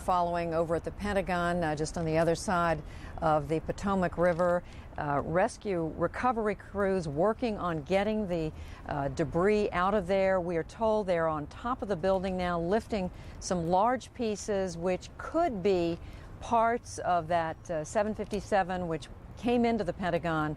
following over at the Pentagon, just on the other side of the Potomac River. Rescue recovery crews working on getting the debris out of there. We are told they're on top of the building now, lifting some large pieces which could be parts of that 757 which came into the Pentagon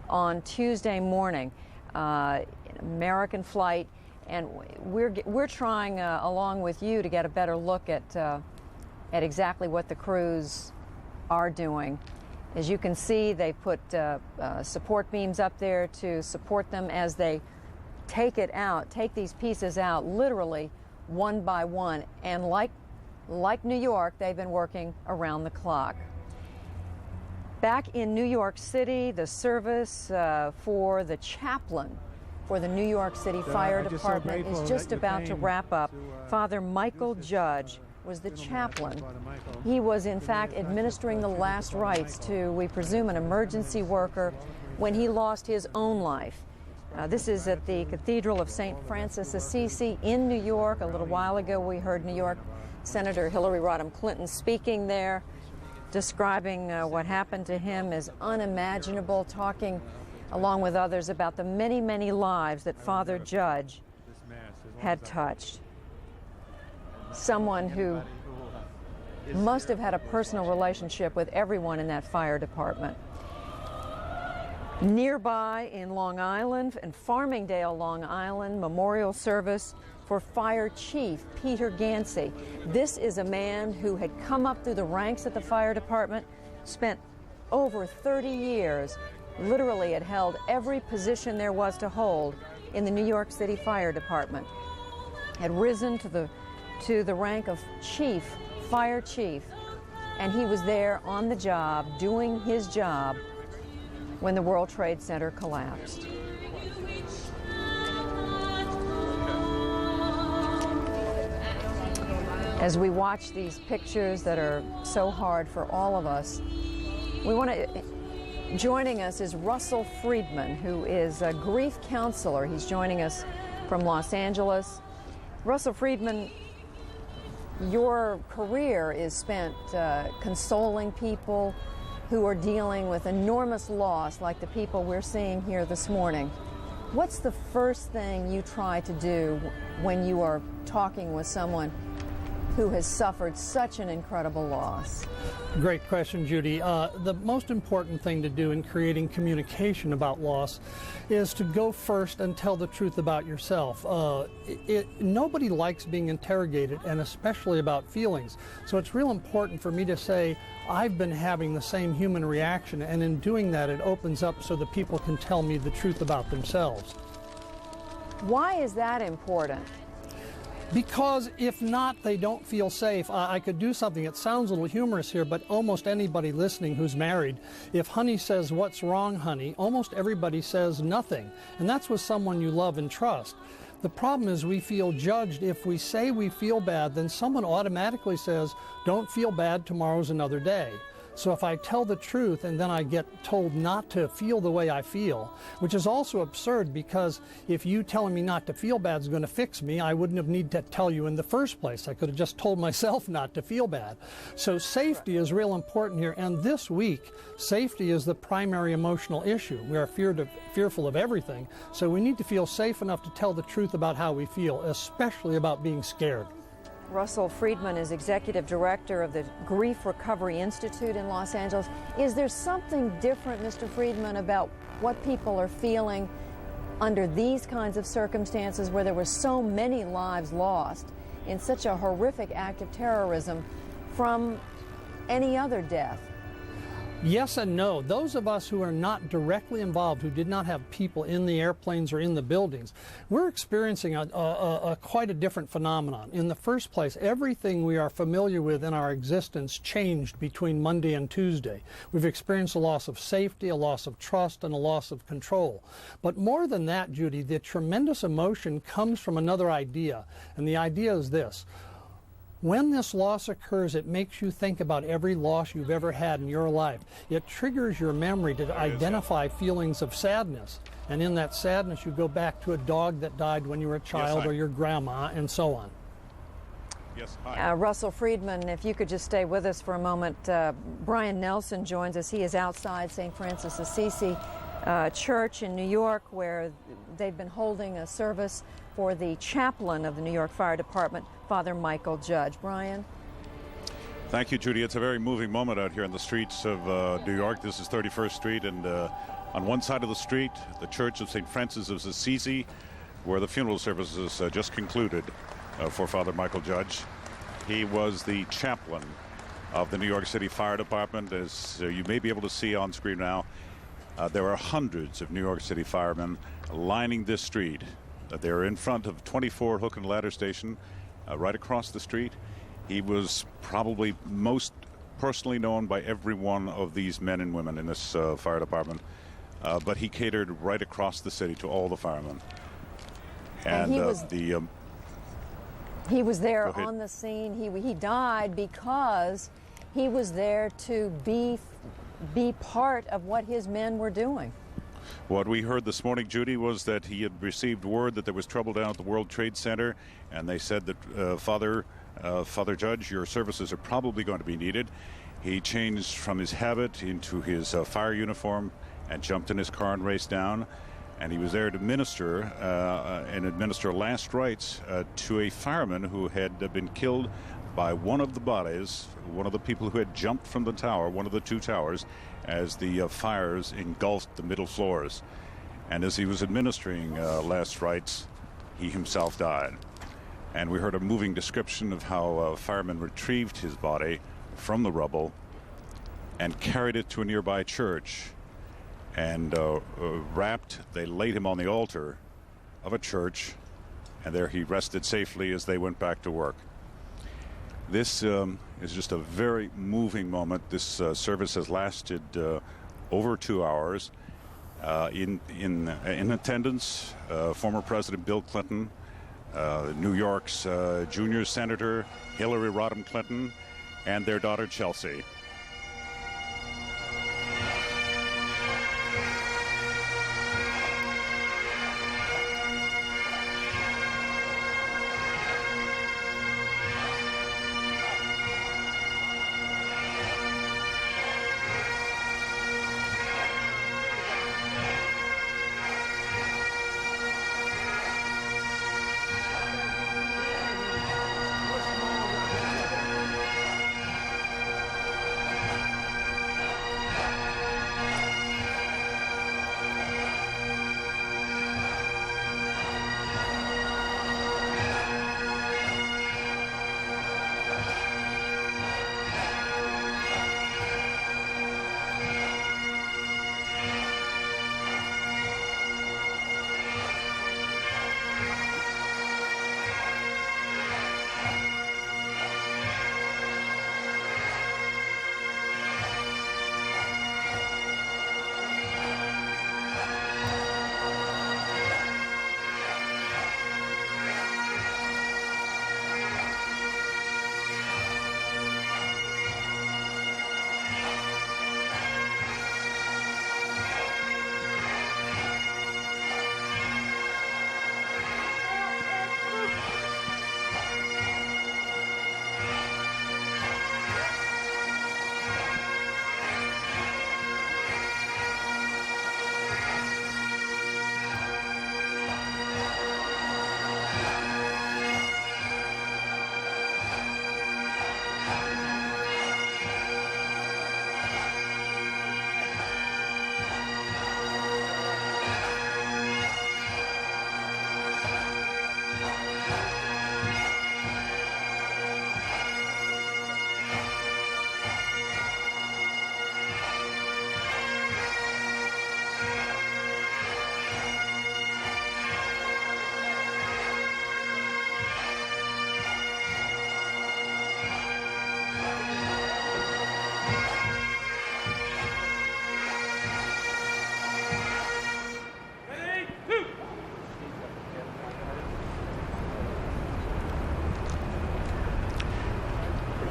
on Tuesday morning. An American flight, and we're trying along with you to get a better look at exactly what the crews are doing. As you can see, they put support beams up there to support them as they take these pieces out, literally one by one. And like New York, they've been working around the clock. Back in New York City, the service for the chaplain for the New York City Fire Department is just about to wrap up. Father Michael Judge was the chaplain. He was, in fact, administering the last rites to, we presume, an emergency worker when he lost his own life. This is at the Cathedral of St. Francis Assisi in New York. A little while ago, we heard New York Senator Hillary Rodham Clinton speaking there, describing what happened to him as unimaginable, talking along with others about the many, many lives that Father Judge had touched. Someone who must have had a personal relationship with everyone in that fire department. Nearby in Long Island and Farmingdale, Long Island, memorial service for Fire Chief Peter Gansey. This is a man who had come up through the ranks at the fire department, spent over 30 years, literally had held every position there was to hold in the New York City Fire Department, had risen to the rank of chief, fire chief, and he was there on the job, doing his job, when the World Trade Center collapsed. As we watch these pictures that are so hard for all of us, joining us is Russell Friedman, who is a grief counselor. He's joining us from Los Angeles. Russell Friedman, your career is spent consoling people who are dealing with enormous loss, like the people we're seeing here this morning. What's the first thing you try to do when you are talking with someone who has suffered such an incredible loss? Great question, Judy. The most important thing to do in creating communication about loss is to go first and tell the truth about yourself. Nobody likes being interrogated, and especially about feelings. So it's real important for me to say, I've been having the same human reaction, and in doing that, it opens up so that people can tell me the truth about themselves. Why is that important? Because if not, they don't feel safe. I could do something, it sounds a little humorous here, but almost anybody listening who's married, if honey says, "What's wrong, honey?" almost everybody says nothing. And that's with someone you love and trust. The problem is we feel judged. If we say we feel bad, then someone automatically says, "Don't feel bad, tomorrow's another day." So if I tell the truth and then I get told not to feel the way I feel, which is also absurd, because if you telling me not to feel bad is going to fix me, I wouldn't have need to tell you in the first place. I could have just told myself not to feel bad. So safety is real important here, and this week, safety is the primary emotional issue. We are fearful of everything, so we need to feel safe enough to tell the truth about how we feel, especially about being scared. Russell Friedman is executive director of the Grief Recovery Institute in Los Angeles. Is there something different, Mr. Friedman, about what people are feeling under these kinds of circumstances where there were so many lives lost in such a horrific act of terrorism from any other death? Yes and no. Those of us who are not directly involved, who did not have people in the airplanes or in the buildings, we're experiencing quite a different phenomenon. In the first place, everything we are familiar with in our existence changed between Monday and Tuesday. We've experienced a loss of safety, a loss of trust, and a loss of control. But more than that, Judy, the tremendous emotion comes from another idea, and the idea is this. When this loss occurs, it makes you think about every loss you've ever had in your life. It triggers your memory to identify feelings of sadness. And in that sadness, you go back to a dog that died when you were a child, or your grandma, and so on. Yes, hi. Russell Friedman, if you could just stay with us for a moment. Brian Nelson joins us. He is outside St. Francis Assisi Church in New York, where they've been holding a service for the chaplain of the New York Fire Department, Father Michael Judge. Brian? Thank you, Judy. It's a very moving moment out here in the streets of New York. This is 31st Street, and on one side of the street, the Church of St. Francis of Assisi, where the funeral services just concluded for Father Michael Judge. He was the chaplain of the New York City Fire Department. As you may be able to see on screen now, there are hundreds of New York City firemen lining this street. They're in front of 24 Hook and Ladder Station, right across the street. He was probably most personally known by every one of these men and women in this fire department, but he catered right across the city to all the firemen. And he was there on the scene. He died because he was there to be part of what his men were doing. What we heard this morning, Judy, was that he had received word that there was trouble down at the World Trade Center, and they said that Father Judge, your services are probably going to be needed. He changed from his habit into his fire uniform and jumped in his car and raced down. And he was there to minister and administer last rites to a fireman who had been killed by one of the bodies, one of the people who had jumped from the tower, one of the two towers, as the fires engulfed the middle floors. And as he was administering last rites, he himself died. And we heard a moving description of how firemen retrieved his body from the rubble and carried it to a nearby church. And they laid him on the altar of a church, and there he rested safely as they went back to work. This is just a very moving moment. This service has lasted over 2 hours. In attendance, former President Bill Clinton, New York's junior Senator Hillary Rodham Clinton, and their daughter Chelsea.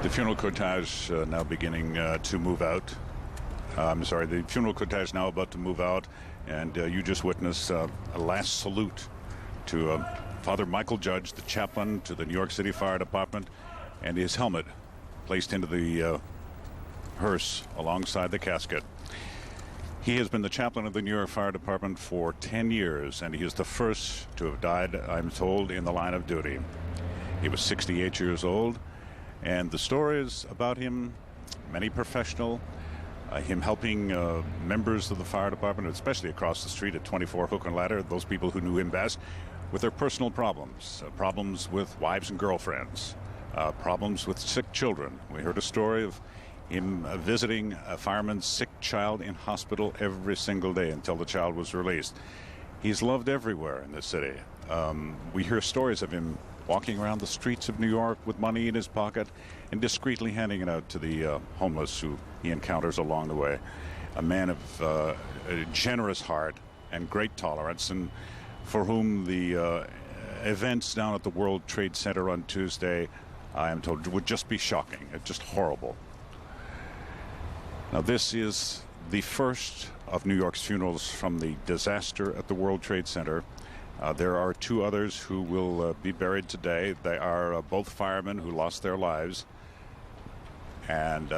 The funeral cortege now beginning to move out. The funeral cortege now about to move out, and you just witnessed a last salute to Father Michael Judge, the chaplain to the New York City Fire Department, and his helmet placed into the hearse alongside the casket. He has been the chaplain of the New York Fire Department for 10 years, and he is the first to have died, I'm told, in the line of duty. He was 68 years old, and the stories about him, many professional, him helping members of the fire department, especially across the street at 24 Hook and Ladder, those people who knew him best, with their personal problems, problems with wives and girlfriends, problems with sick children. We heard a story of him visiting a fireman's sick child in hospital every single day until the child was released. He's loved everywhere in the city. We hear stories of him walking around the streets of New York with money in his pocket and discreetly handing it out to the homeless who he encounters along the way. A man of a generous heart and great tolerance, and for whom the events down at the World Trade Center on Tuesday, I am told, would just be shocking. It's just horrible. Now, this is the first of New York's funerals from the disaster at the World Trade Center. There are two others who will be buried today. They are both firemen who lost their lives. And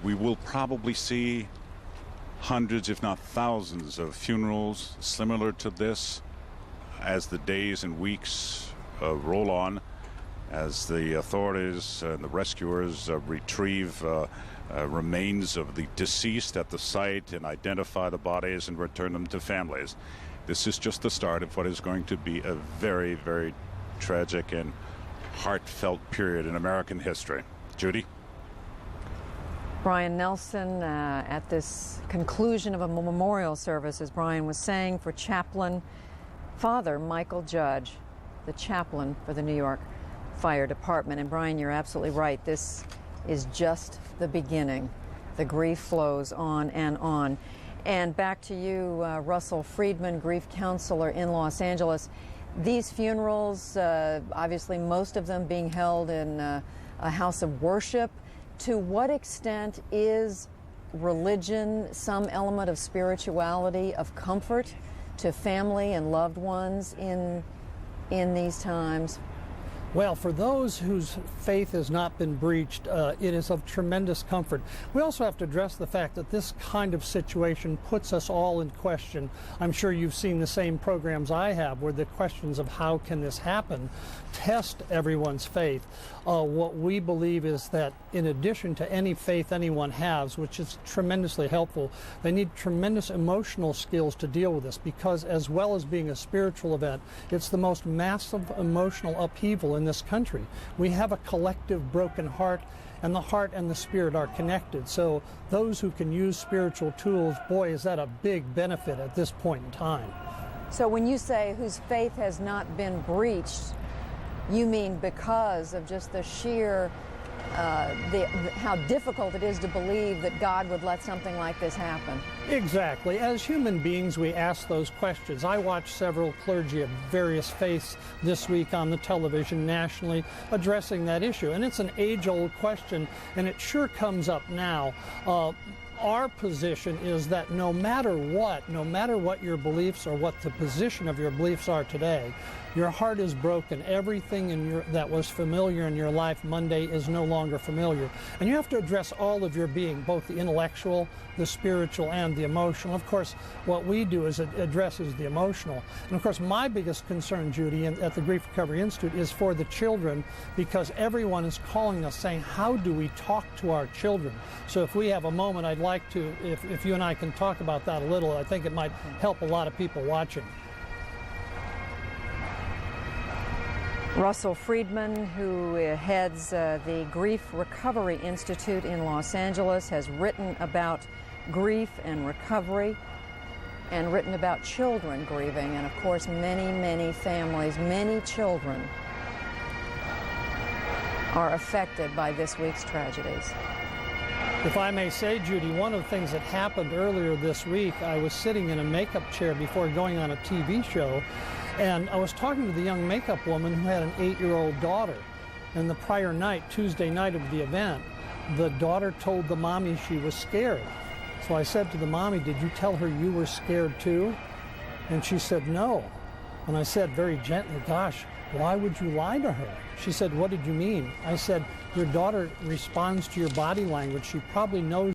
we will probably see hundreds, if not thousands, of funerals similar to this as the days and weeks roll on, as the authorities and the rescuers retrieve remains of the deceased at the site and identify the bodies and return them to families. This is just the start of what is going to be a very, very tragic and heartfelt period in American history. Judy? Brian Nelson at this conclusion of a memorial service, as Brian was saying, for chaplain Father Michael Judge, the chaplain for the New York Fire Department. And Brian, you're absolutely right. This is just the beginning. The grief flows on and on. And back to you, Russell Friedman, grief counselor in Los Angeles. These funerals, obviously most of them being held in a house of worship. To what extent is religion some element of spirituality, of comfort to family and loved ones in these times? Well, for those whose faith has not been breached, it is of tremendous comfort. We also have to address the fact that this kind of situation puts us all in question. I'm sure you've seen the same programs I have, where the questions of how can this happen test everyone's faith. What we believe is that in addition to any faith anyone has, which is tremendously helpful, they need tremendous emotional skills to deal with this, because as well as being a spiritual event, it's the most massive emotional upheaval in this country. We have a collective broken heart, and the heart and the spirit are connected. So those who can use spiritual tools, boy, is that a big benefit at this point in time. So when you say whose faith has not been breached, you mean because of just the sheer, how difficult it is to believe that God would let something like this happen? Exactly. As human beings, we ask those questions. I watched several clergy of various faiths this week on the television nationally addressing that issue. And it's an age-old question, and it sure comes up now. Our position is that no matter what your beliefs or what the position of your beliefs are today, your heart is broken. Everything that was familiar in your life Monday is no longer familiar. And you have to address all of your being, both the intellectual, the spiritual, and the emotional. Of course, what we do is it addresses the emotional. And of course, my biggest concern, Judy, at the Grief Recovery Institute is for the children, because everyone is calling us saying, how do we talk to our children? So if we have a moment, I'd like to, if you and I can talk about that a little, I think it might help a lot of people watching. Russell Friedman, who heads the Grief Recovery Institute in Los Angeles, has written about grief and recovery and written about children grieving. And of course, many, many families, many children are affected by this week's tragedies. If I may say, Judy, one of the things that happened earlier this week, I was sitting in a makeup chair before going on a TV show, and I was talking to the young makeup woman who had an 8-year-old daughter. And the prior night, Tuesday night of the event, the daughter told the mommy she was scared. So I said to the mommy, did you tell her you were scared too? And she said no. And I said very gently, gosh, why would you lie to her? She said, what did you mean? I said, your daughter responds to your body language. She probably knows